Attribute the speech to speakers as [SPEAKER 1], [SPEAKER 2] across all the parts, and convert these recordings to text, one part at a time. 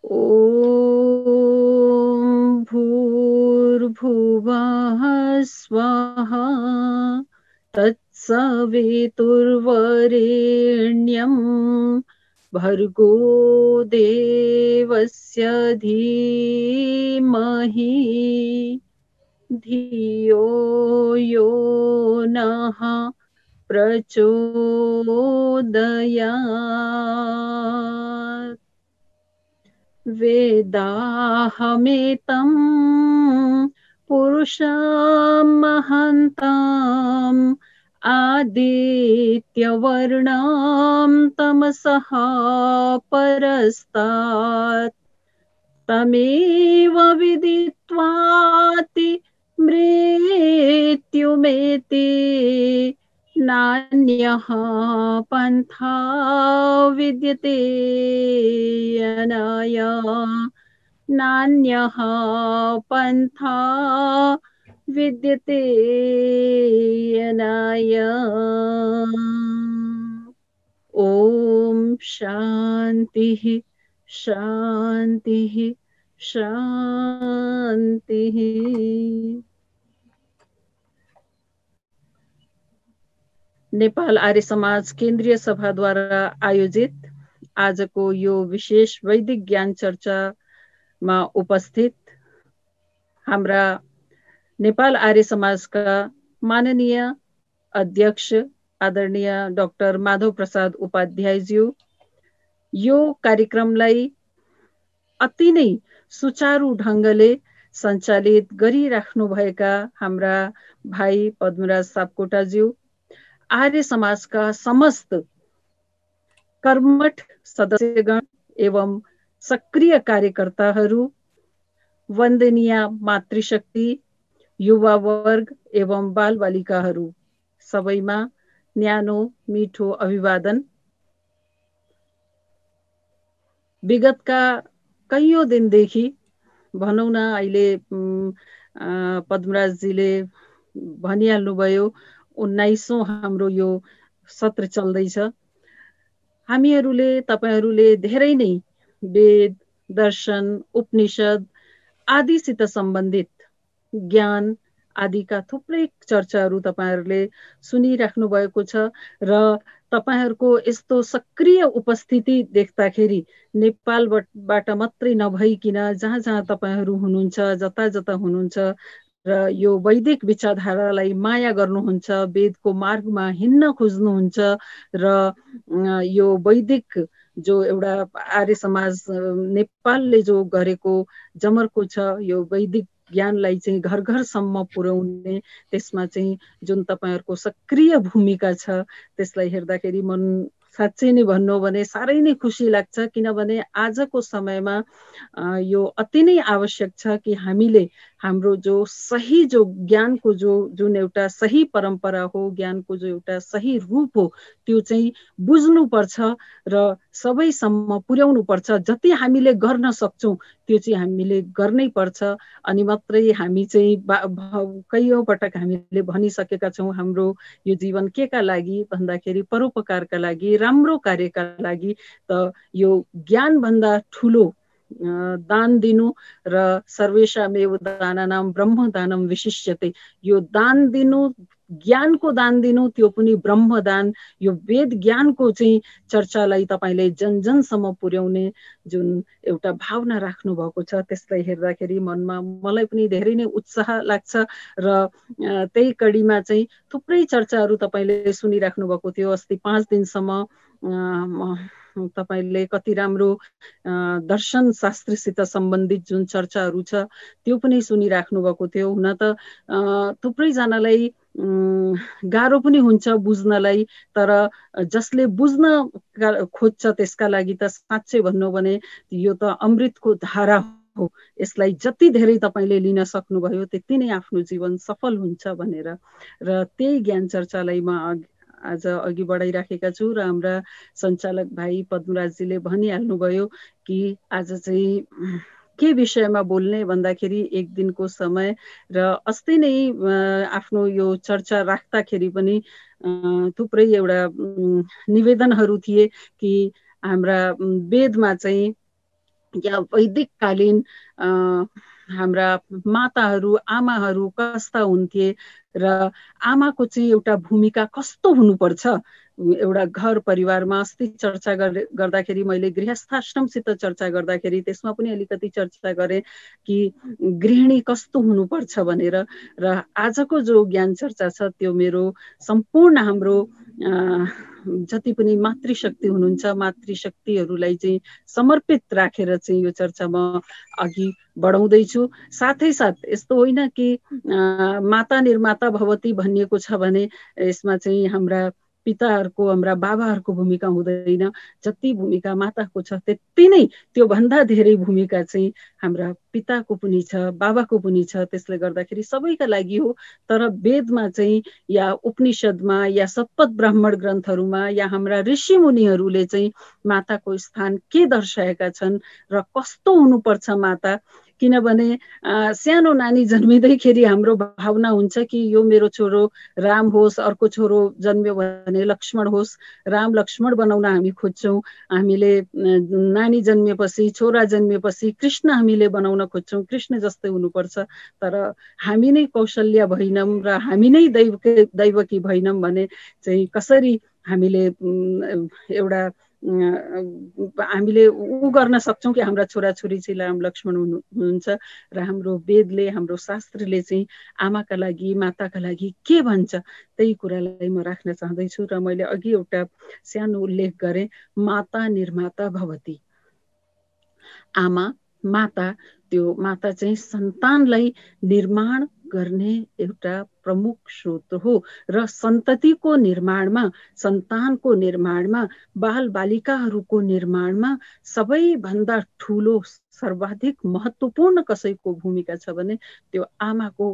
[SPEAKER 1] ॐ भूर्भुवः स्वः तत्सवितुर्वरेण्यं भर्गो देवस्य धीमहि धियो यो नः प्रचोदयात्। वेदाहमेतं पुरुषमहन्ताम् आदित्यवर्णां तमसः परस्तात् तमेव विदित्वाति मृत्युमेति नान्यः पन्था विद्यते अनाय नान्यः पन्था विद्यते अनाय। ॐ शान्तिः शान्तिः शान्तिः। नेपाल आर्य समाज केन्द्रीय सभाद्वारा आयोजित आजको यो विशेष वैदिक ज्ञान चर्चामा उपस्थित हाम्रा नेपाल आर्य समाजका माननीय अध्यक्ष आदरणीय डाक्टर माधव प्रसाद उपाध्यायज्यू, यो कार्यक्रमलाई अति नै सुचारू ढङ्गले सञ्चालित गरिराख्नुभएका हाम्रा भाइ पद्मराज सापकोटाज्यू, आर्य समाजका समस्त कर्मठ सदस्यगण एवं सक्रिय कार्यकर्ताहरू, वन्दनीय मातृशक्ति, युवा वर्ग एवं बालबालिकाहरू, सबैमा न्यानो मिठो अभिवादन। विगतका कैयौं दिनदेखि भनौँ न, अहिले पद्मराजजीले भनिहाल्नुभयो 19औं हाम्रो यो सत्र चल्दैछ। हामीहरूले तपाईहरूले धेरै नै वेद, दर्शन, उपनिषद आदिसित सम्बन्धित ज्ञान आदिका थुप्रै चर्चाहरू तपाईहरूले सुनिराख्नु भएको छ र तपाईहरूको यस्तो सक्रिय उपस्थिति देख्दाखेरि नेपालबाट मात्रै नभइकन जहाँ जहाँ तपाईहरू हुनुहुन्छ, जता जता हुनुहुन्छ र यो वैदिक विचारधारालाई माया गर्नुहुन्छ, वेदको मार्गमा हिँड्न खोज्नुहुन्छ र यो वैदिक जो एउटा आर्य समाज नेपालले जो गरेको जमर्को छ, यो वैदिक ज्ञानलाई चाहिँ घर घरसम्म पुर्याउने, त्यसमा चाहिँ जुन तपाईहरूको सक्रिय भूमिका छ, त्यसलाई हेर्दाखेरि मन साँच्चै नै भन्नु भने साह्रै नै खुसी लाग्छ। किनभने आजको समयमा यो अति नै आवश्यक छ कि हामीले हाम्रो जो सही जो ज्ञानको जुन एउटा सही परम्परा हो, ज्ञानको जो एउटा सही रूप हो, त्यो चाहिँ बुझ्नुपर्छ र सबैसम्म पुर्याउनु पर्छ। जति हामीले गर्न सक्छौँ त्यो चाहिँ हामीले गर्नै पर्छ। अनि मात्रै हामी चाहिँ कैयौं पटक हामीले भनिसकेका छौँ, हाम्रो यो जीवन केका लागि भन्दाखेरि परोपकारका लागि, राम्रो कार्यका लागि। त यो ज्ञान भन्दा ठुलो दान दिनु र सर्वेषामेव दानानां ब्रह्मदानं विशिष्यते, यो दान दिनु, ज्ञानको दान दिनु, त्यो पनि ब्रह्मदान, यो वेद ज्ञानको चाहिँ चर्चालाई तपाईले जन जनसम्म पुर्याउने जुन एउटा भावना राख्नु भएको छ, त्यसलाई हेर्दाखेरि मनमा मलाई पनि धेरै नै उत्साह लाग्छ। र त्यही कडीमा चाहिँ थुप्रै चर्चाहरू तपाईले सुनिराख्नु भएको थियो। अस्ति 5 दिनसम्म तपाईले कति राम्रो दर्शन शास्त्रसित सम्बन्धित जुन चर्चाहरू छ त्यो पनि सुनिराख्नु भएको थियो। हुन त थुप्रैजनालाई गाह्रो पनि हुन्छ बुझ्नलाई, तर जसले बुझ्न खोज्छ त्यसका लागि त साँच्चै भन्नु भने यो त अमृतको धारा हो। यसलाई जति धेरै तपाईले लिन सक्नुभयो त्यति नै आफ्नो जीवन सफल हुन्छ भनेर र त्यही ज्ञान चर्चालाई म आज अघि बढाइराखेका छु। र हाम्रा सञ्चालक भाइ पद्मराजजीले भनिहाल्नुभयो कि आज चाहिँ के विषयमा बोल्ने भन्दाखेरि 1 दिनको समय र अस्ति नै आफ्नो यो चर्चा राख्दाखेरि पनि थुप्रै एउटा निवेदनहरू थिए कि हाम्रा वेदमा चाहिँ या वैदिककालीन हाम्रा माताहरू आमाहरू कस्ता हुन्थे र आमाको चाहिँ एउटा भूमिका कस्तो हुनुपर्छ एउटा घर परिवारमा। अस्ति चर्चा गर्दाखेरि मैले गृहस्थाश्रमसित चर्चा गर्दाखेरि त्यसमा पनि अलिकति चर्चा गरेँ कि गृहिणी कस्तो हुनुपर्छ भनेर। र आजको जो ज्ञान चर्चा छ त्यो मेरो सम्पूर्ण हाम्रो जति पनि मातृशक्ति हुनुहुन्छ मातृशक्तिहरूलाई चाहिँ समर्पित राखेर चाहिँ यो चर्चा म अघि बढाउँदैछु। साथै साथ यस्तो होइन कि माता निर्माता भवती भनिएको छ भने यसमा चाहिँ हाम्रा पिताहरूको हाम्रा बाबाहरूको भूमिका हुँदैन। जति भूमिका माताको छ त्यति नै त्यो भन्दा धेरै भूमिका चाहिँ हाम्रा पिताको पनि छ बाबाको पनि छ। त्यसले गर्दाखेरि सबैका लागि हो। तर वेदमा चाहिँ या उपनिषदमा या शपथ ब्राह्मण ग्रन्थहरूमा या हाम्रा ऋषि मुनिहरूले चाहिँ माताको स्थान के दर्शाएका छन् र कस्तो हुनुपर्छ माता। किनभने सानो नानी जन्मिँदैखेरि हाम्रो भावना हुन्छ कि यो मेरो छोरो राम होस्, अर्को छोरो जन्म्यो भने लक्ष्मण होस्। राम लक्ष्मण बनाउन हामी खोज्छौँ। हामीले नानी जन्मिएपछि छोरा जन्मिएपछि कृष्ण हामीले बनाउन खोज्छौँ, कृष्ण जस्तै हुनुपर्छ। तर हामी नै कौशल्य भएनौँ र हामी नै दैवकी भएनौँ भने चाहिँ कसरी हामीले एउटा हामीले उ गर्न सक्छौँ कि हाम्रा छोराछोरी चाहिँ राम लक्ष्मण हुनुहुन्छ। र हाम्रो वेदले हाम्रो शास्त्रले चाहिँ आमाका लागि माताका लागि के भन्छ त्यही कुरालाई म राख्न चाहँदैछु। र मैले अघि एउटा सानो उल्लेख गरेँ, माता निर्माता भवती। आमा माता, त्यो माता चाहिँ सन्तानलाई निर्माण गर्ने एउटा प्रमुख स्रोत हो र सन्ततिको निर्माणमा सन्तानको निर्माणमा बाल बालिकाहरूको निर्माणमा सबैभन्दा ठुलो सर्वाधिक महत्त्वपूर्ण कसैको भूमिका छ भने त्यो आमाको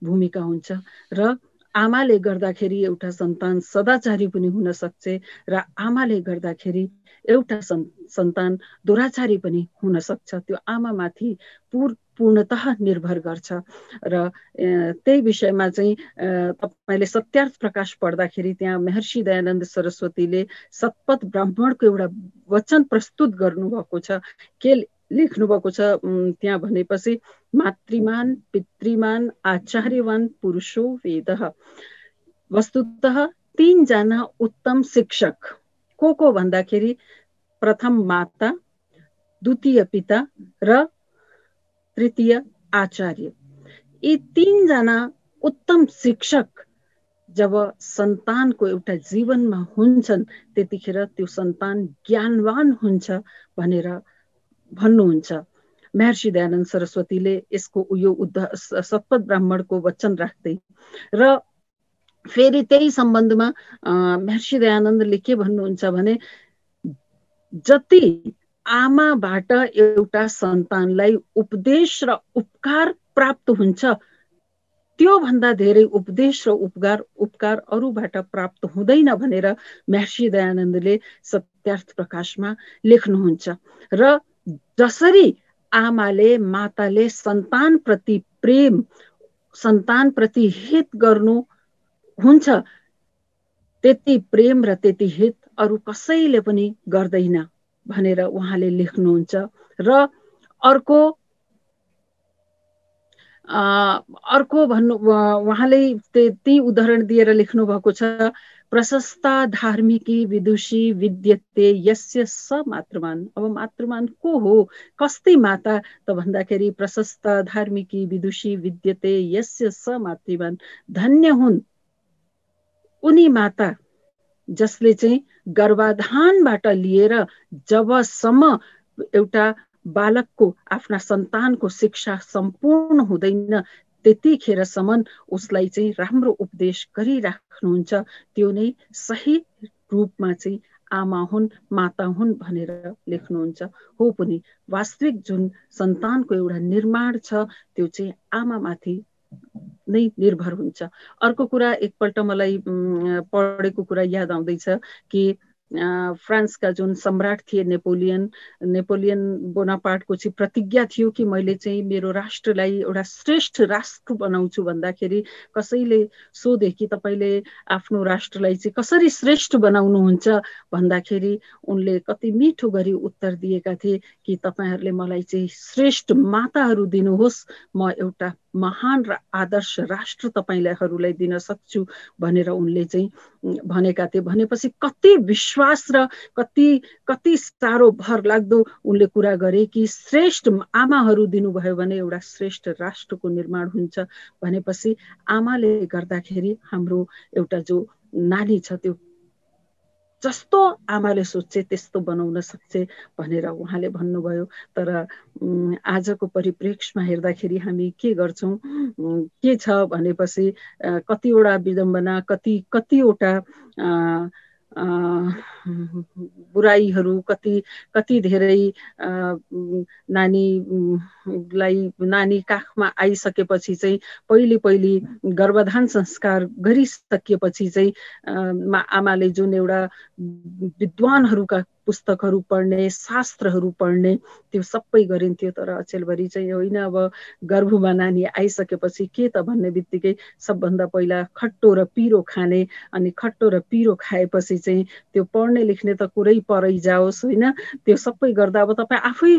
[SPEAKER 1] भूमिका हुन्छ। र आमाले गर्दाखेरि एउटा सन्तान सदाचारी पनि हुन सक्छ र आमाले गर्दाखेरि एउटा सन्तान दुराचारी पनि हुन सक्छ। त्यो आमामाथि पूर्णतः निर्भर गर्छ। र त्यही विषयमा चाहिँ तपाईले सत्यार्थ प्रकाश पढ्दाखेरि त्यहाँ महर्षि दयानन्द सरस्वतीले शपथ ब्राह्मणको एउटा वचन प्रस्तुत गर्नुभएको छ। के लेख्नुभएको छ त्यहाँ भनेपछि, मातृमान पितृमान आचार्यवान पुरुषो वेदः। वस्तुतः 3 जना उत्तम शिक्षक को भन्दाखेरि प्रथम माता, द्वितीय पिता र तृतीय आचार्य। यी 3 जना उत्तम शिक्षक जब सन्तानको एउटा जीवनमा हुन्छन् त्यतिखेर त्यो सन्तान ज्ञानवान हुन्छ भनेर भन्नुहुन्छ महर्षि दयानन्द सरस्वतीले यसको यो शपथ ब्राह्मणको वचन राख्दै। र फेरि त्यही सम्बन्धमा महर्षि दयानन्दले के भन्नुहुन्छ भने, जति आमाबाट एउटा सन्तानलाई उपदेश र उपकार प्राप्त हुन्छ त्यो भन्दा धेरै उपदेश र उपकार अरूबाट प्राप्त हुँदैन भनेर महर्षि दयानन्दले सत्यार्थ प्रकाशमा लेख्नुहुन्छ। र जसरी आमाले माताले सन्तान प्रति प्रेम, सन्तान प्रति हित गर्नु हुन्छ, त्यति प्रेम र त्यति हित अरू कसैले पनि गर्दैन भनेर उहाँले लेख्नुहुन्छ। र अर्को भन्नु उहाँले त्यही उदाहरण दिएर लेख्नु भएको छ, प्रशस्ता धार्मिकी विदुषी विद्यते यस्य स मातृमान। अब मातृमान को हो, कस्ती माता त भन्दाखेरि प्रशस्ता धार्मिकी विदुषी विद्यते यस्य स मातृमान। धन्य हुन् उनी माता जसले चाहिँ गर्भाधानबाट लिएर जबसम्म एउटा बालकको आफ्ना सन्तानको शिक्षा सम्पूर्ण हुँदैन त्यतिखेरसम्म उसलाई चाहिँ राम्रो उपदेश गरिराख्नुहुन्छ। त्यो नै सही रूपमा चाहिँ आमा हुन्, माता हुन् भनेर लेख्नुहुन्छ। हो पनि वास्तविक जुन सन्तानको एउटा निर्माण छ त्यो चाहिँ आमामाथि नै निर्भर हुन्छ। अर्को कुरा एकपल्ट मलाई पढेको कुरा याद आउँदैछ कि फ्रान्सका जुन सम्राट थिए नेपोलियन बोनापार्टको चाहिँ प्रतिज्ञा थियो कि मैले चाहिँ मेरो राष्ट्रलाई एउटा श्रेष्ठ राष्ट्र बनाउँछु भन्दाखेरि कसैले सोधे कि तपाईँले आफ्नो राष्ट्रलाई चाहिँ कसरी श्रेष्ठ बनाउनुहुन्छ भन्दाखेरि उनले कति मिठो गरी उत्तर दिएका थिए कि तपाईँहरूले मलाई चाहिँ श्रेष्ठ माताहरू दिनुहोस्, म एउटा महान र आदर्श राष्ट्र तपाईँहरूलाई दिन सक्छु भनेर उनले चाहिँ भनेका थिए। भनेपछि कति विश्वास र कति साह्रो भर लाग्दो उनले कुरा गरे कि श्रेष्ठ आमाहरू दिनुभयो भने एउटा श्रेष्ठ राष्ट्रको निर्माण हुन्छ। भनेपछि आमाले गर्दाखेरि हाम्रो एउटा जो नानी छ त्यो जस्तो आमाले सोचे त्यस्तो बनाउन सक्छ भनेर उहाँले भन्नुभयो। तर आजको परिप्रेक्ष्यमा हेर्दाखेरि हामी के गर्छौँ, के छ भनेपछि कतिवटा विडम्बना, कतिवटा बुराइहरू, कति धेरै नानी काखमा आइसकेपछि चाहिँ पहिले गर्भधान संस्कार गरिसकेपछि चाहिँ आमाले जुन एउटा विद्वानहरूका पुस्तकहरू पढ्ने, शास्त्रहरू पढ्ने त्यो सबै गरिन्थ्यो। तर अचेलभरि चाहिँ होइन, अब गर्भमा नानी आइसकेपछि के त भन्ने बित्तिकै सबभन्दा पहिला खट्टो र पिरो खाने, अनि खट्टो र पिरो खाएपछि चाहिँ त्यो पढ्ने लेख्ने त कुरै परै जाओस् होइन, त्यो सबै गर्दा अब तपाईँ आफै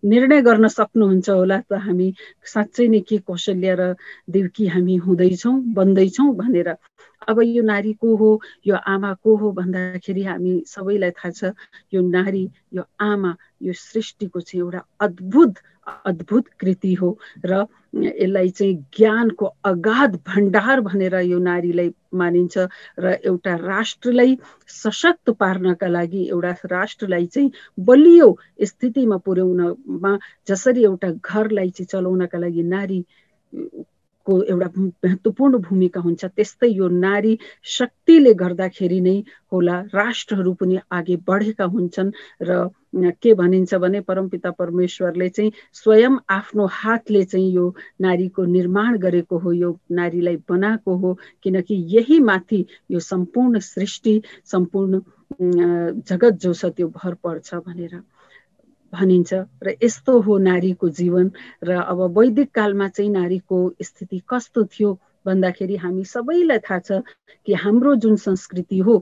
[SPEAKER 1] निर्णय गर्न सक्नुहुन्छ होला त हामी साँच्चै नै के कौशल्या र देवकी हामी हुँदैछौँ बन्दैछौँ भनेर। अब यो नारी को हो, यो आमा को हो भन्दाखेरि हामी सबैलाई थाहा छ, यो नारी, यो आमा, यो सृष्टिको चाहिँ एउटा अद्भुत कृति हो र यसलाई चाहिँ ज्ञानको अगाध भण्डार भनेर यो नारीलाई मानिन्छ। र एउटा राष्ट्रलाई सशक्त पार्नका लागि, एउटा राष्ट्रलाई चाहिँ बलियो स्थितिमा पुर्याउनमा, जसरी एउटा घरलाई चाहिँ चलाउनका लागि नारी को एउटा महत्त्वपूर्ण भूमिका हुन्छ, त्यस्तै यो नारी शक्तिले गर्दाखेरि नै होला राष्ट्रहरू पनि अघि बढेका हुन्छन्। र के भनिन्छ भने परमपिता परमेश्वरले चाहिँ स्वयं आफ्नो हातले चाहिँ यो नारीको निर्माण गरेको हो, यो नारीलाई बनाएको हो, किनकि यही माथि यो सम्पूर्ण सृष्टि, सम्पूर्ण जगत जो छ त्यो भर पर्छ भनेर भनिन्छ। र यस्तो हो नारीको जीवन। र अब वैदिक कालमा चाहिँ नारीको स्थिति कस्तो थियो भन्दाखेरि हामी सबैलाई थाहा छ कि हाम्रो जुन संस्कृति हो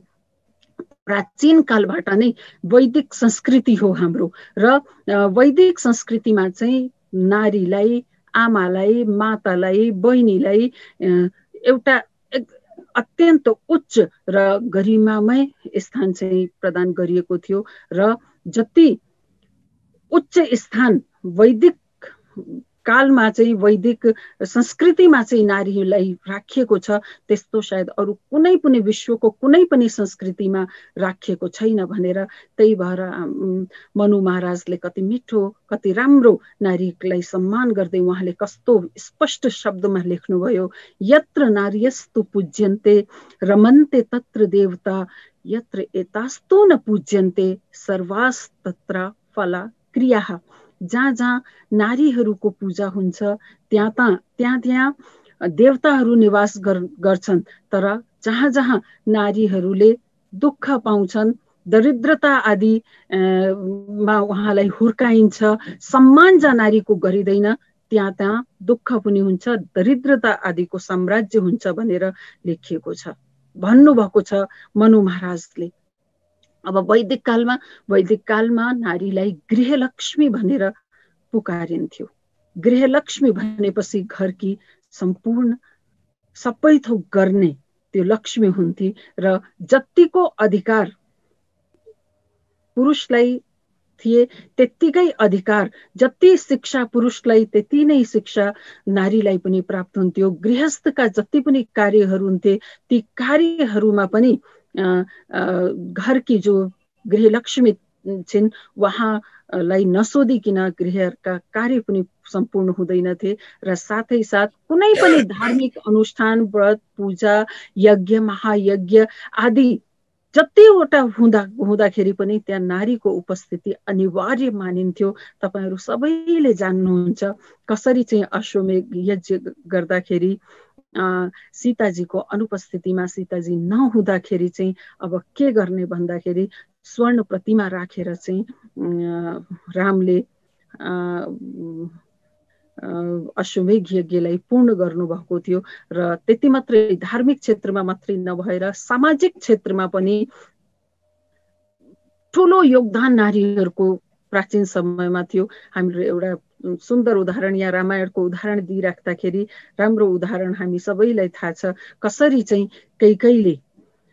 [SPEAKER 1] प्राचीन कालबाट नै वैदिक संस्कृति हो हाम्रो। र वैदिक संस्कृतिमा चाहिँ नारीलाई, आमालाई, मातालाई, बहिनीलाई एउटा अत्यन्त उच्च र गरिमामय स्थान चाहिँ प्रदान गरिएको थियो। र जति उच्च स्थान वैदिक कालमा चाहिँ, वैदिक संस्कृतिमा चाहिँ नारीलाई राखिएको छ, त्यस्तो सायद अरू कुनै पनि विश्वको कुनै पनि संस्कृतिमा राखिएको छैन भनेर। त्यही भएर मनु महाराजले कति मिठो, कति राम्रो नारीलाई सम्मान गर्दै उहाँले कस्तो स्पष्ट शब्दमा लेख्नुभयो, यत्र नार्यस्तु पूज्यन्ते रमन्ते तत्र देवता, यत्र एतास्तु न पूज्यन्ते सर्वास्तत्र फला क्रिया। जहाँ जहाँ नारीहरूको पूजा हुन्छ त्यहाँ देवताहरू निवास गर्छन्। तर जहाँ जहाँ नारीहरूले दुःख पाउँछन्, दरिद्रता आदि मा उहाँलाई हुर्काइन्छ, सम्मान जहाँ नारीको गरिँदैन त्यहाँ दुःख पनि हुन्छ, दरिद्रता आदिको साम्राज्य हुन्छ भनेर लेखिएको छ, भन्नुभएको छ मनु महाराजले। अब वैदिक कालमा नारीलाई गृहलक्ष्मी भनेर पुकारिन्थ्यो। गृहलक्ष्मी भनेपछि घरकी सम्पूर्ण सबै थोक गर्ने त्यो लक्ष्मी हुन्थे। र जतिको अधिकार पुरुषलाई थिए त्यतिकै अधिकार, जति शिक्षा पुरुषलाई त्यति नै शिक्षा नारीलाई पनि प्राप्त हुन्थ्यो। गृहस्थका जति पनि कार्यहरू हुन्थे ती कार्यहरूमा पनि घरकी जो गृहलक्ष्मी छिन् उहाँलाई नसोधिकन गृहका कार्य पनि सम्पूर्ण हुँदैनथे। र साथै साथ कुनै पनि धार्मिक अनुष्ठान, व्रत, पूजा, यज्ञ, महायज्ञ आदि जतिवटा हुँदाखेरि पनि त्यहाँ नारीको उपस्थिति अनिवार्य मानिन्थ्यो। तपाईहरू सबैले जान्नुहुन्छ कसरी चाहिँ अश्वमेध यज्ञ गर्दाखेरि सीताजीको अनुपस्थितिमा सीताजी नहुँदाखेरि चाहिँ अब के गर्ने भन्दाखेरि स्वर्ण प्रतिमा राखेर चाहिँ रामले अश्वमेध यज्ञलाई पूर्ण गर्नुभएको थियो र त्यति मात्रै धार्मिक क्षेत्रमा मात्रै नभएर सामाजिक क्षेत्रमा पनि ठुलो योगदान नारीहरूको प्राचीन समयमा थियो। हामीले एउटा सुन्दर उदाहरण या रामायणको उदाहरण दिइराख्दाखेरि राम्रो उदाहरण हामी सबैलाई थाहा छ कसरी चाहिँ कैकेयीले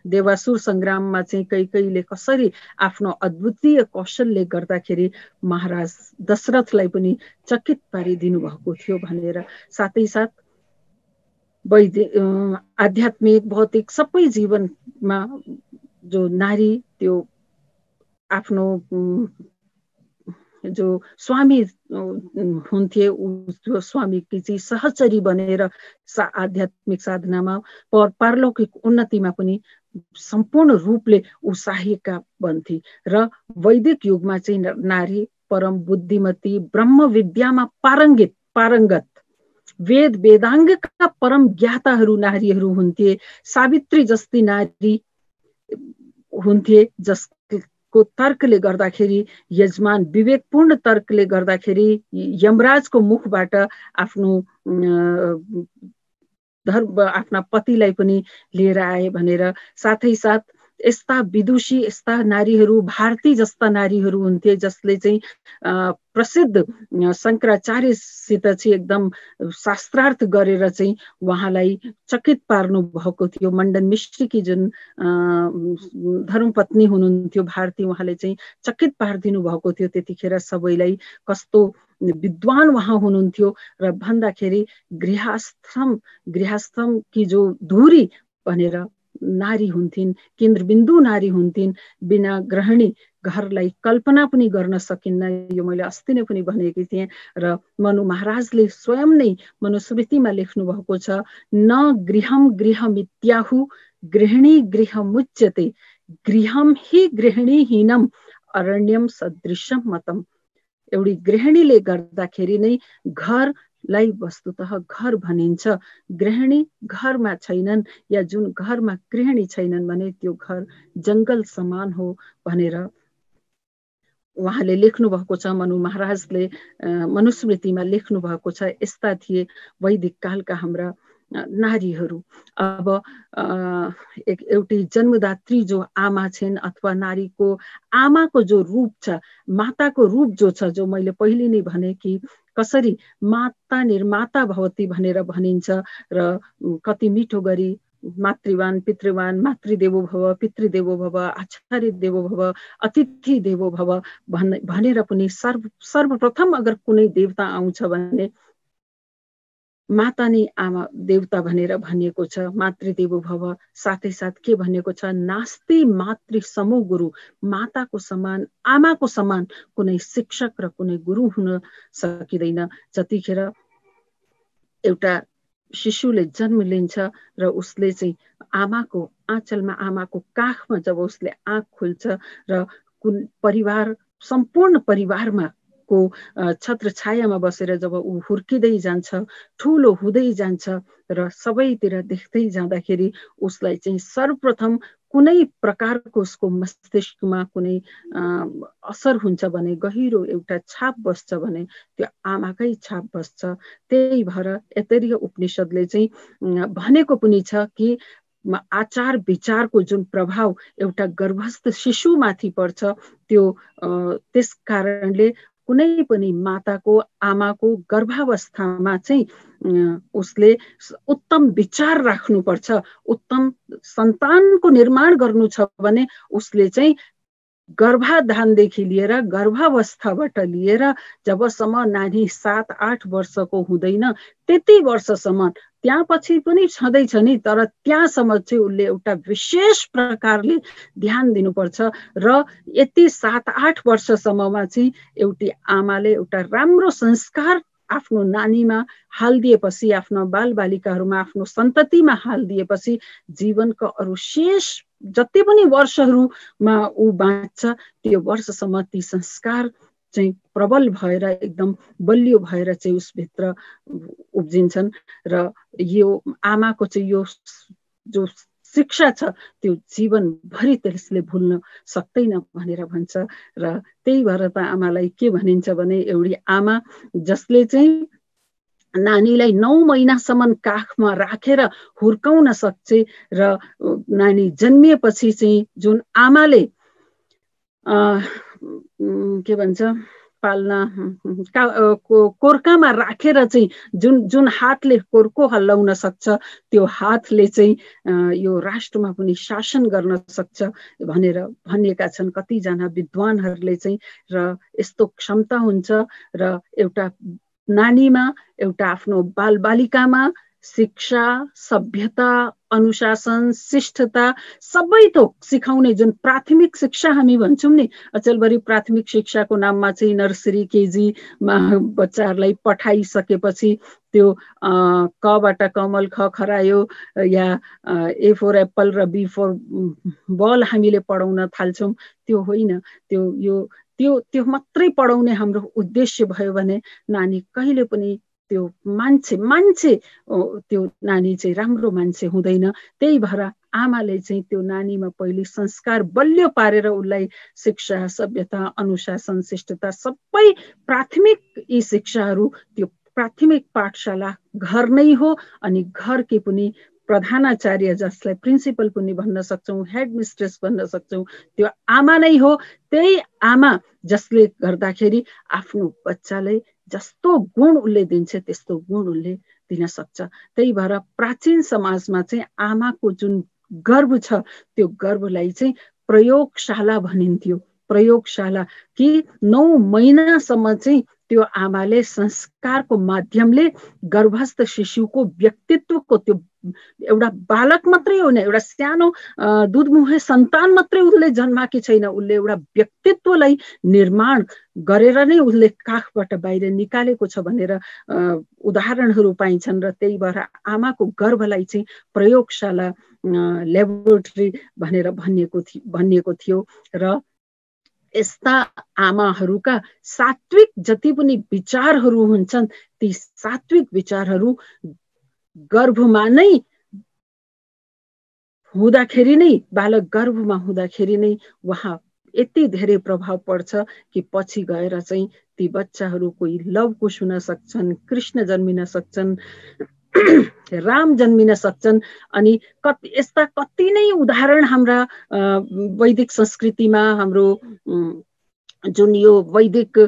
[SPEAKER 1] देवासुर सङ्ग्राममा चाहिँ कैकेयीले कसरी आफ्नो अद्वितीय कौशलले गर्दाखेरि महाराज दशरथलाई पनि चकित पारिदिनु भएको थियो भनेर। साथै साथ आध्यात्मिक भौतिक सबै जीवनमा जो नारी त्यो आफ्नो जो स्वामी हुन्थे जो स्वामीकी चाहिँ सहचरी बनेर आध्यात्मिक साधनामा पारलौकिक उन्नतिमा पनि सम्पूर्ण रूपले ऊ सहायिका बन्थे। र वैदिक युगमा चाहिँ नारी परम बुद्धिमती ब्रह्म विद्यामा पारङ्गत वेद वेदाङ्गका परम ज्ञाताहरू नारीहरू हुन्थे। सावित्री जस्ती नारी हुन्थे जसको तर्कले गर्दाखेरि यजमान विवेकपूर्ण तर्कले गर्दाखेरि यमराजको मुखबाट आफ्नो धर्म आफ्ना पतिलाई पनि लिएर आए भनेर। साथै साथ यस्ता विदुषी यस्ता नारीहरू भारती जस्ता नारीहरू हुन्थे जसले चाहिँ प्रसिद्ध शङ्कराचार्यसित चाहिँ एकदम शास्त्रार्थ गरेर चाहिँ उहाँलाई चकित पार्नु भएको थियो। मण्डन मिश्रकी जुन धर्मपत्नी हुनुहुन्थ्यो भारती उहाँले चाहिँ चकित पारिदिनु भएको थियो त्यतिखेर सबैलाई कस्तो विद्वान उहाँ हुनुहुन्थ्यो र भन्दाखेरि गृहस्थम की जो धुरी भनेर नारी हुन्थिन्, केन्द्रबिन्दु नारी हुन्थिन्। बिना गृहिणी घरलाई कल्पना पनि गर्न सकिन्न। यो मैले अस्ति नै पनि भनेकी थिएँ र मनु महाराजले स्वयं नै मनुस्मृतिमा लेख्नु भएको छ, न गृहम गृहमित्याहु गृहिणी गृहमुच्यते गृहम हि गृहिणीहीनम अरण्यम सदृशम मतम। एउटी गृहिणीले गर्दाखेरि नै घरलाई वस्तुतः घर भनिन्छ। गृहिणी घरमा छैनन् या जुन घरमा गृहिणी छैनन् भने त्यो घर जङ्गल समान हो भनेर उहाँले लेख्नु भएको छ। मनु महाराजले मनुस्मृतिमा लेख्नु भएको छ। यस्ता थिए वैदिक कालका हाम्रा नारीहरू। अब एउटी जन्मदात्री जो आमा छिन् अथवा नारीको आमाको जो रूप छ, माताको रूप जो छ, जो मैले पहिले नै भने कि कसरी माता निर्माता भवती भनेर भनिन्छ र कति मिठो गरी मातृवान पितृवान मातृदेवो भव पितृदेवो भव आचार्य देवो भव अतिथि देवो भव भनेर पनि सर्वप्रथम अगर कुनै देवता आउँछ भने माता नै आमा देवता भनेर भनिएको छ, मातृदेवो भव। साथै साथ के भनिएको छ, नास्ति मातृ समो गुरु, माताको समान आमाको समान कुनै शिक्षक र कुनै गुरु हुन सकिँदैन। जतिखेर एउटा शिशुले जन्म लिन्छ र उसले चाहिँ आमाको आँचलमा आमाको काखमा जब उसले आँख खुल्छ र कुन परिवार सम्पूर्ण परिवारमा को छत्र छायामा बसेर जब ऊ हुर्किँदै जान्छ, ठुलो हुँदै जान्छ र सबैतिर देख्दै जाँदाखेरि उसलाई चाहिँ सर्वप्रथम कुनै प्रकारको उसको मस्तिष्कमा कुनै असर हुन्छ भने, गहिरो एउटा छाप बस्छ भने त्यो आमाकै छाप बस्छ। त्यही भएर ऐतरेय उपनिषदले चाहिँ भनेको पनि छ कि आचार विचारको जुन प्रभाव एउटा गर्भस्थ शिशुमाथि पर्छ त्यो त्यस कारणले कुनै पनि माताको आमाको गर्भावस्थामा चाहिँ उसले उत्तम विचार राख्नुपर्छ। उत्तम सन्तानको निर्माण गर्नु छ भने उसले चाहिँ गर्भाधानदेखि लिएर गर्भावस्थाबाट लिएर जबसम्म नानी 7-8 वर्षको हुँदैन त्यति वर्षसम्म, त्यहाँ पछि पनि छँदैछ नि, तर त्यहाँसम्म चाहिँ उसले एउटा विशेष प्रकारले ध्यान दिनुपर्छ र यति 7-8 वर्षसम्ममा चाहिँ एउटी आमाले एउटा राम्रो संस्कार आफ्नो नानीमा हालिदिएपछि, आफ्नो बालबालिकाहरूमा, आफ्नो सन्ततिमा हालिदिएपछि जीवनको अरू शेष जति पनि वर्षहरूमा ऊ बाँच्छ त्यो वर्षसम्म ती संस्कार चाहिँ प्रबल भएर एकदम बलियो भएर चाहिँ उसभित्र उब्जिन्छन् र यो आमाको चाहिँ यो जो शिक्षा छ त्यो जीवनभरि त्यसले भुल्न सक्दैन भनेर भन्छ। र त्यही भएर त आमालाई के भनिन्छ भने एउटी आमा जसले चाहिँ नानीलाई 9 महिनासम्म काखमा राखेर हुर्काउन सक्छ र नानी जन्मिएपछि चाहिँ जुन आमाले के भन्छ पाल्न कोर्कामा राखेर चाहिँ जुन हातले कोर्को हल्लाउन सक्छ त्यो हातले चाहिँ यो राष्ट्रमा पनि शासन गर्न सक्छ भनेर भनिएका छन् कतिजना विद्वानहरूले चाहिँ। र यस्तो क्षमता हुन्छ र एउटा नानीमा एउटा आफ्नो बालबालिकामा शिक्षा, सभ्यता, अनुशासन, शिष्टता सबै थोक सिकाउने जुन प्राथमिक शिक्षा हामी भन्छौँ नि, अचेलबरी प्राथमिक शिक्षाको नाममा चाहिँ नर्सरी केजीमा बच्चाहरूलाई पठाइसकेपछि त्यो कबाट कमल, ख खरायो या ए फोर एप्पल र बी फोर बल हामीले पढाउन थाल्छौँ, त्यो होइन। त्यो मात्रै पढाउने हाम्रो उद्देश्य भयो भने नानी कहिले पनि त्यो मान्छे त्यो नानी चाहिँ राम्रो मान्छे हुँदैन। त्यही भएर आमाले चाहिँ त्यो नानीमा पहिले संस्कार बलियो पारेर उसलाई शिक्षा, सभ्यता, अनुशासन, शिष्टता सबै प्राथमिक यी शिक्षाहरू त्यो प्राथमिक पाठशाला घर नै हो। अनि घरकै पनि प्रधानाचार्य जसलाई प्रिन्सिपल पनि भन्न सक्छौँ, हेड मिस्ट्रेस भन्न सक्छौँ, त्यो आमा नै हो। त्यही आमा जसले गर्दाखेरि आफ्नो बच्चालाई जस्तो गुण उसले दिन्छ त्यस्तो गुण उसले दिन सक्छ। त्यही भएर प्राचीन समाजमा चाहिँ आमाको जुन गर्भ छ त्यो गर्भलाई चाहिँ प्रयोगशाला भनिन्थ्यो। प्रयोगशाला कि 9 महिनासम्म चाहिँ त्यो आमाले संस्कारको माध्यमले गर्भस्थ शिशुको व्यक्तित्वको त्यो एउटा बालक मात्रै होइन, एउटा सानो दुधमुहे सन्तान मात्रै उसले जन्माकी छैन, उसले एउटा व्यक्तित्वलाई निर्माण गरेर नै उसले काखबाट बाहिर निकालेको छ भनेर उदाहरणहरू पाइन्छन्। र त्यही भएर आमाको गर्भलाई चाहिँ प्रयोगशाला, ल्याबोरेटरी भनेर भनिएको थियो। र यस्ता आमाहरूका सात्विक जति पनि विचारहरू हुन्छन् ती सात्विक विचारहरू गर्भमा नै हुँदाखेरि नै, बालक गर्भमा हुँदाखेरि नै उहाँ यति धेरै प्रभाव पर्छ कि पछि गएर चाहिँ ती बच्चाहरू कोही लव कुश हुन सक्छन्, कृष्ण जन्मिन सक्छन्, राम जन्मिन सक्छन्। अनि यस्ता कति नै उदाहरण हाम्रा वैदिक संस्कृतिमा, हाम्रो जुन यो वैदिक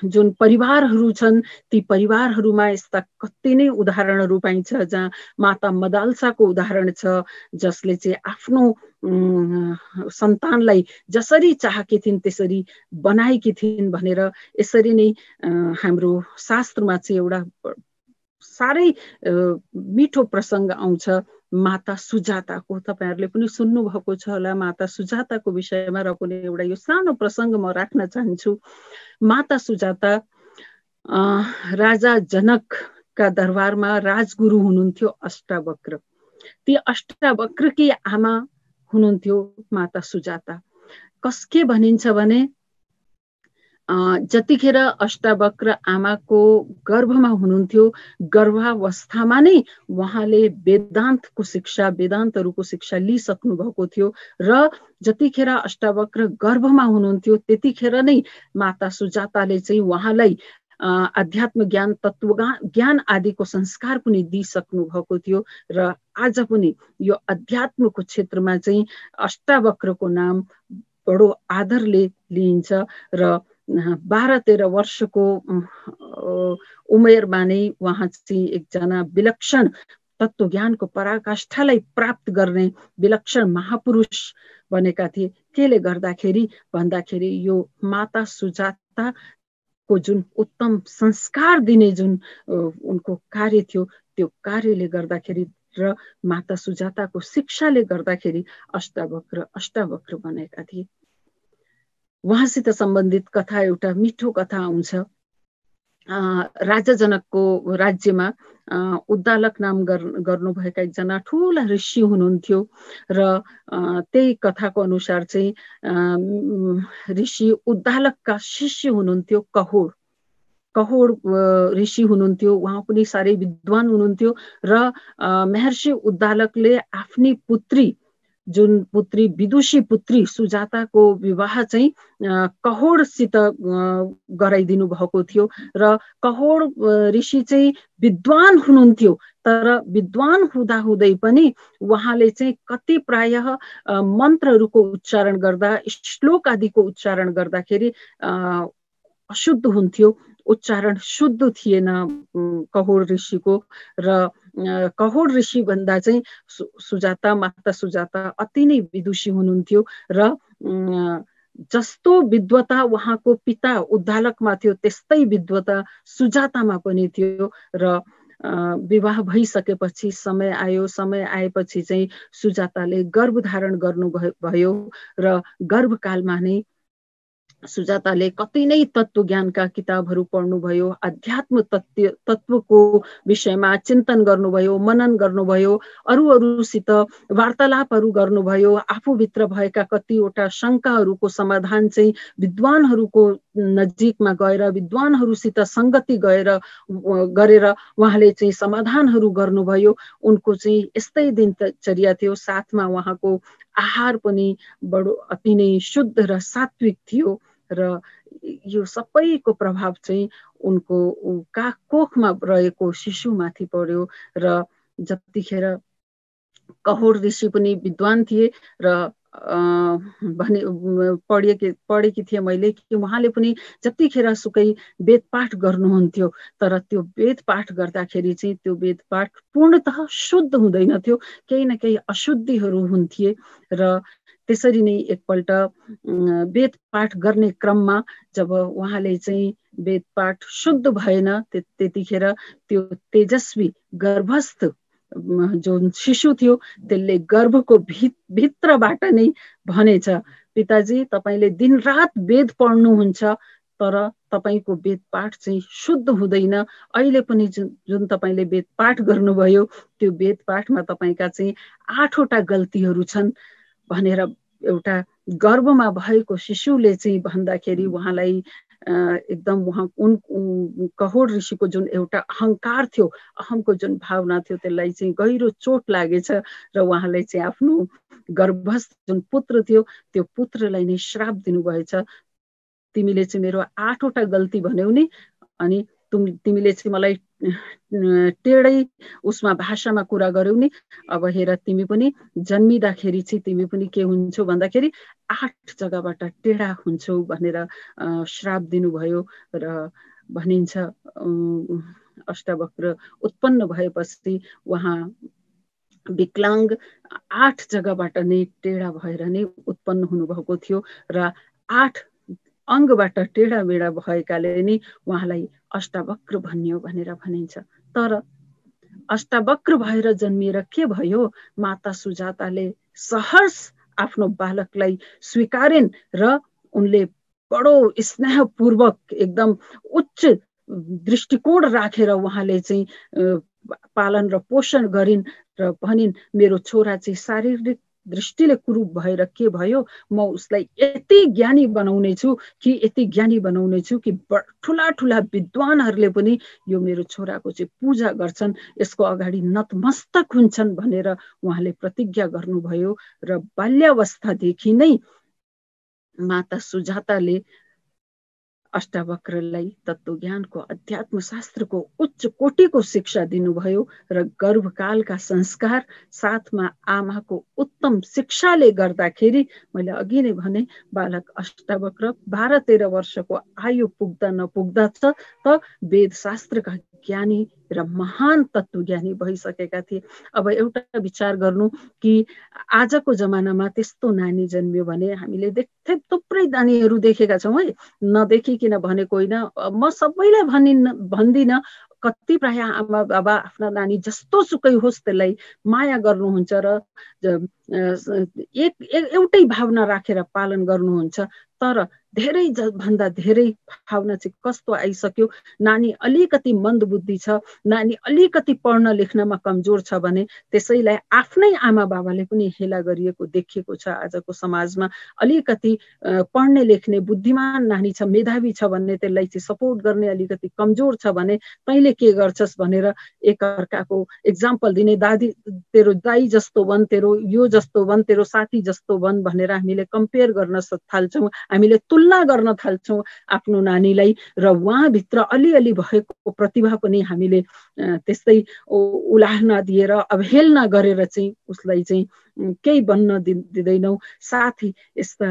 [SPEAKER 1] जुन परिवारहरू छन् ती परिवारहरूमा यस्ता कति नै उदाहरणहरू पाइन्छ। जहाँ माता मदालसाको उदाहरण छ, जसले चाहिँ आफ्नो सन्तानलाई जसरी चाहेकी थिइन् त्यसरी बनाएकी थिइन् भनेर यसरी नै हाम्रो शास्त्रमा चाहिँ एउटा साह्रै मिठो प्रसङ्ग आउँछ माता सुजाताको। तपाईहरुले पनि सुन्नु भएको छ होला माता सुजाताको विषयमा, र पनि एउटा यो सानो प्रसङ्ग म राख्न चाहन्छु। माता सुजाता राजा जनकका दरबारमा राजगुरु हुनुहुन्थ्यो अष्टावक्र। ती अष्टावक्रकी आमा हुनुहुन्थ्यो माता सुजाता। के भनिन्छ भने जतिखेर अष्टावक्र आमाको गर्भमा हुनुहुन्थ्यो, गर्भावस्थामा नै उहाँले वेदान्तको शिक्षा, वेदान्तहरूको शिक्षा लिइसक्नु भएको थियो। र जतिखेर अष्टावक्र गर्भमा हुनुहुन्थ्यो त्यतिखेर नै माता सुजाताले चाहिँ उहाँलाई आध्यात्म ज्ञान, तत्व ज्ञान आदिको संस्कार पनि दिइसक्नु भएको थियो। र आज पनि यो अध्यात्मको क्षेत्रमा चाहिँ अष्टावक्रको नाम बडो आदरले लिइन्छ। र 12-13 वर्षको उमेरमा नै उहाँ चाहिँ एकजना विलक्षण तत्त्वज्ञानको पराकाष्ठालाई प्राप्त गर्ने विलक्षण महापुरुष बनेका थिए। केले गर्दाखेरि भन्दाखेरि यो माता सुजाताको जुन उत्तम संस्कार दिने जुन उनको कार्य थियो, त्यो कार्यले गर्दाखेरि र माता सुजाताको शिक्षाले गर्दाखेरि अष्टावक्र बनेका थिए। उहाँसित सम्बन्धित कथा, एउटा मिठो कथा आउँछ। राजा जनकको राज्यमा उद्दालक नाम गर्नुभएका एकजना ठुला ऋषि हुनुहुन्थ्यो र त्यही कथाको अनुसार चाहिँ ऋषि उद्दालकका शिष्य हुनुहुन्थ्यो कहोड ऋषि हुनुहुन्थ्यो। उहाँ पनि साह्रै विद्वान हुनुहुन्थ्यो र महर्षि उद्दालकले आफ्नी पुत्री जुन पुत्री विदुषी पुत्री सुजाताको विवाह चाहिँ कहोडसित गराइदिनु भएको थियो र कहोड ऋषि चाहिँ विद्वान हुनुहुन्थ्यो। तर विद्वान हुँदाहुँदै पनि उहाँले चाहिँ कति प्रायः मन्त्रहरूको उच्चारण गर्दा श्लोक आदिको उच्चारण गर्दाखेरि अशुद्ध हुन्थ्यो, उच्चारण शुद्ध थिएन कहोड ऋषिको। र कहोड ऋषि भन्दा चाहिँ माता सुजाता अति नै विदुषी हुनुहुन्थ्यो र जस्तो विद्वता उहाँको पिता उद्दालकमा थियो त्यस्तै विद्वता सुजातामा पनि थियो। र विवाह भइसकेपछि समय आएपछि चाहिँ सुजाताले गर्भधारण गर्नुभयो र गर्भकालमा नै सुजाताले कति नै तत्त्व ज्ञानका किताबहरू पढ्नुभयो, अध्यात्म तत्त्वको विषयमा चिन्तन गर्नुभयो, मनन गर्नुभयो, अरूसित वार्तालापहरू गर्नुभयो, आफूभित्र भएका कतिवटा शङ्काहरूको समाधान चाहिँ विद्वानहरूको नजिकमा गएर विद्वानहरूसित सङ्गति गरेर उहाँले चाहिँ समाधानहरू गर्नुभयो। उनको चाहिँ यस्तै दिनचर्या थियो। साथमा उहाँको आहार पनि बडो अति नै शुद्ध र सात्विक थियो र यो सबैको प्रभाव चाहिँ उनको कोखमा रहेको शिशुमाथि पर्यो। र जतिखेर कहोड ऋषि पनि विद्वान थिए र पढेकी थिएँ मैले कि उहाँले पनि जतिखेर सुकै वेदपाठ गर्नुहुन्थ्यो तर त्यो वेदपाठ गर्दाखेरि चाहिँ त्यो वेदपाठ पूर्णतः शुद्ध हुँदैन थियो, केही न केही अशुद्धिहरू हुन्थे। र त्यसरी नै एकपल्ट वेदपाठ गर्ने क्रममा जब उहाँले चाहिँ वेदपाठ शुद्ध भएन त्यतिखेर त्यो तेजस्वी गर्भस्थ जुन शिशु थियो त्यसले गर्भको भित्रबाट नै भनेछ, पिताजी तपाईले दिनरात वेद पढ्नुहुन्छ तर तपाईको वेदपाठ चाहिँ शुद्ध हुँदैन। अहिले पनि जुन तपाईले वेदपाठ गर्नुभयो त्यो वेदपाठमा तपाईका चाहिँ 8वटा गल्तीहरू छन् भनेर एउटा गर्भमा भएको शिशुले चाहिँ भन्दाखेरि उहाँलाई एकदम कहोड ऋषिको जुन एउटा अहंकार थियो, अहमको जुन भावना थियो त्यसलाई चाहिँ गहिरो चोट लागेछ र उहाँले चाहिँ आफ्नो गर्भस्थ जुन पुत्र थियो त्यो पुत्रलाई नै श्राप दिनुभएछ। तिमीले चाहिँ मेरो 8वटा गल्ती भन्यौ नि, अनि तिमीले चाहिँ मलाई टेढै उसमा भाषामा कुरा गर्यौ नि, अब हेर तिमी पनि जन्मिँदाखेरि चाहिँ तिमी पनि के हुन्छौ भन्दाखेरि 8 जग्गाबाट टेढा हुन्छौ भनेर श्राप दिनुभयो। र भनिन्छ अष्टवक्र उत्पन्न भएपछि उहाँ विकलाङ्ग 8 जग्गाबाट नै टेढा भएर नै उत्पन्न हुनुभएको थियो र 8 अङ्गबाट टेढा मेढा भएकाले नै उहाँलाई अष्टवक्र भनियो भनेर भनिन्छ। तर अष्टवक्र भएर जन्मिएर के भयो, माता सुजाताले सहर्ष आफ्नो बालकलाई स्वीकारिन् र उनले बडो स्नेहपूर्वक एकदम उच्च दृष्टिकोण राखेर उहाँले चाहिँ पालन र पोषण गरिन् र भनिन् मेरो छोरा चाहिँ शारीरिक दृष्टिले कुरूप भएर के भयो, म उसलाई यति ज्ञानी बनाउने छु कि ठुला ठुला विद्वानहरूले पनि यो मेरो छोराको चाहिँ पूजा गर्छन्, यसको अगाडि नतमस्तक हुन्छन् भनेर उहाँले प्रतिज्ञा गर्नुभयो। र बाल्यावस्थादेखि नै माता सुजाताले अष्टवक्रलाई तत्त्वज्ञानको अध्यात्म शास्त्रको उच्च कोटिको शिक्षा दिनुभयो र गर्भकालका संस्कार साथमा आमाको उत्तम शिक्षाले गर्दाखेरि मैले अघि नै भने बालक अष्टवक्र 12-13 वर्षको आयु पुग्दा नपुग्दा त वेद शास्त्रका ज्ञानी र महान तत्त्वज्ञानी भइसकेका थिए। अब एउटा विचार गर्नु कि आजको जमानामा त्यस्तो नानी जन्मियो भने हामीले थुप्रै नानीहरू देखेका छौँ है, नदेखिकन भनेको होइन, म सबैलाई भन्दिनँ, कति प्राय आमा बाबा आफ्ना नानी जस्तो सुकै होस् त्यसलाई माया गर्नुहुन्छ र एउटै भावना राखेर पालन गर्नुहुन्छ। तर धेरै भन्दा धेरै भावना चाहिँ कस्तो आइसक्यो, नानी अलिकति मन्दबुद्धि छ, नानी अलिकति पढ्न लेख्नमा कमजोर छ भने त्यसैलाई आफ्नै आमा बाबाले पनि हेला गरिएको देखिएको छ आजको समाजमा। अलिकति पढ्ने लेख्ने बुद्धिमान नानी छ, मेधावी छ भने त्यसलाई चाहिँ सपोर्ट गर्ने अलिकति कमजोर छ भने तैँले के गर्छस् भनेर एकअर्काको इक्जाम्पल दिने, दादी तेरो दाई जस्तो बन, तेरो यो जस्तो बन, तेरो साथी जस्तो बन भनेर हामीले कम्पेयर गर्न थाल्छौँ, हामीले तुलना गर्न थाल्छौँ आफ्नो नानीलाई, र उहाँभित्र अलिअलि भएको प्रतिभा पनि हामीले त्यस्तै उलाहना दिएर अवहेलना गरेर चाहिँ उसलाई चाहिँ केही बन्न दिँदैनौँ। साथै यस्ता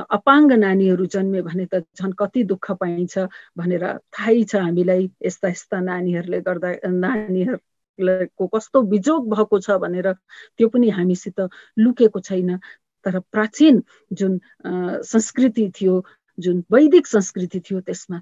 [SPEAKER 1] अपाङ्ग नानीहरू जन्मे भने त झन् कति दुःख पाइन्छ भनेर थाहै छ हामीलाई। यस्ता यस्ता नानीहरूले गर्दा नानीहरूको कस्तो बिजोग भएको छ भनेर त्यो पनि हामीसित लुकेको छैन। तर प्राचीन जुन संस्कृति थियो, जुन वैदिक संस्कृति थियो त्यसमा